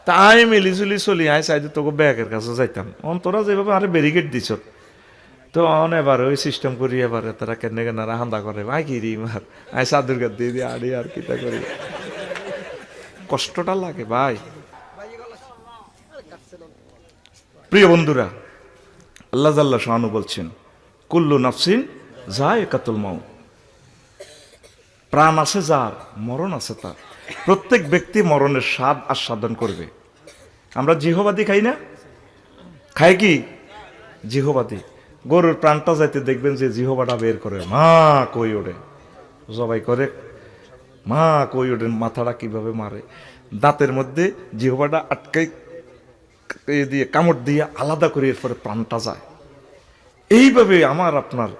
তাই মিলিজুলি চলি আই চাইতে তোকে ব্যাগের কাছে যাইতাম অন্তরা যেভাবে আরে ব্যারিকেড দিছ তো এবার ওই সিস্টেম করি এবারে তারা কেনে কেনারা হান্দা করে ভাই কি রি মার আই চাদুর গাদ দিয়ে দিয়ে আড়ি আর কিটা করি কষ্টটা লাগে ভাই। প্রিয় বন্ধুরা, আল্লাহ জাল্লা শানু বলছেন কুল্লু নাফসিন যায়কাতুল মাউত, প্রাণ আছে যার মরণ আছে তার। প্রত্যেক ব্যক্তি মরণের স্বাদ আস্বাদন করবে। আমরা জিহবাদি খাই না? খাই কি? জিহবাদি। গরুর প্রাণটা যাইতে দেখবেন যে জিহবাটা বের করে মা কই ওঠে, জবাই করে মা কই ওঠে, মাথাটা কিভাবে মারে, দাঁতের মধ্যে জিহবাটা আটকাই দিয়ে কামড় দিয়ে আলাদা করে এরপরে প্রাণটা যায়। এইভাবে আমার আপনার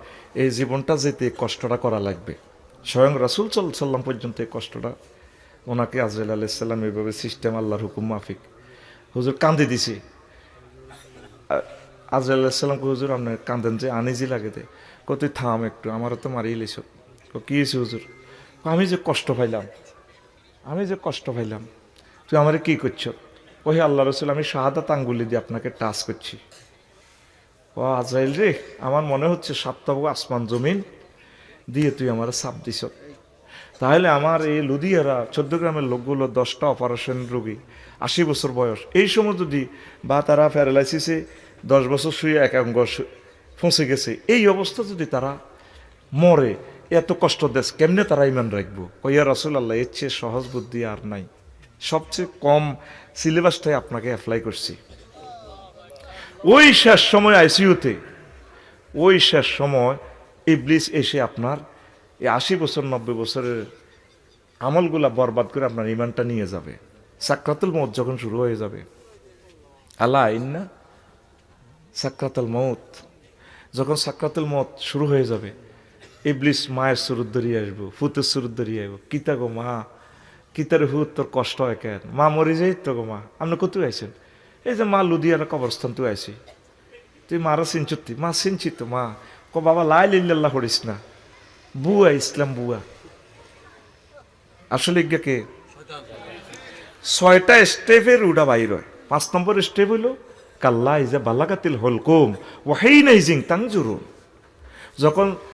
এই জীবনটা যেতে কষ্টটা করা লাগবে। স্বয়ং রাসূল সাল্লাল্লাহু আলাইহি ওয়াসাল্লাম পর্যন্ত এই কষ্টটা ওনাকে আজরাইল আলাইহিস সালাম এইভাবে সিস্টেম আল্লাহর হুকুম মাফিক হুজুর কান্দে দিছে। আজরাইল আলাইহিস সালামকে হুজুর আপনি কান্দেন যে আনিজি লাগে দে, কত থাম একটু, আমারও তো মারিয়ে লিস। কি হয়েছে হুজুর? আমি যে কষ্ট পাইলাম, আমি যে কষ্ট পাইলাম, তুই আমারে কি করছো? ওহে আল্লাহ রসুল, আমি শাহাদাত আঙ্গুলি দিয়ে আপনাকে টাচ করছি। ও আজরাইল রে, আমার মনে হচ্ছে সাতটাবু আসমান জমিন দিয়ে তুই আমার চাপ দিছ। তাহলে আমার এই লুধিয়ারা 14 গ্রামের লোকগুলো 10টা অপারেশন রোগী, 80 বছর বয়স, এই সময় যদি বা তারা প্যারালাইসিসে 10 বছর শুয়ে এক অঙ্গ ফসে গেছে, এই অবস্থা যদি তারা মরে, এত কষ্ট দেশ কেমনে তারা ইমান রাখবো? কইয়া রাসূল আল্লাহ, এর চেয়ে সহজ বুদ্ধি আর নাই। সবচেয়ে কম সিলেবাসটাই আপনাকে অ্যাপ্লাই করছি। ওই শেষ সময় আইসিইউতে, ওই শেষ সময় ইবলিস এসে আপনার এই 80 বছর 90 বছরের আমলগুলা বরবাদ করে আপনার ইমানটা নিয়ে যাবে। সাকরাতুল মউত যখন শুরু হয়ে যাবে, আলা ইন্না সাকরাতুল মউত, যখন সাকরাতুল মউত শুরু হয়ে যাবে, ইবলিস মায়ের সুরত ধরিয়ে আসবো, ফুতের সুরত ধরিয়ে আসবো, কিতা গো মা, কিতার হুত তোর কষ্ট হয় কেন, মা মরে যাই তো গো মা, আপনি কোথায় আইছেন? এই যে মা লুধিয়ানা কবরস্থান তুই আইসি, তুই মারা চিনচুতি? মা চিনছি তো মা। বাবা লাই লিল্লাল্লাহ করিস না, বুয়া ইসলাম বুয়া। আসলে কে 6টা স্টেপের উডা বাইর হয়। 5 নম্বর স্টেপ হইল কাল্লা ইজা বালাগাতিল হলকুম ওয়াহিনা ইজিং তাংজুরুন, যখন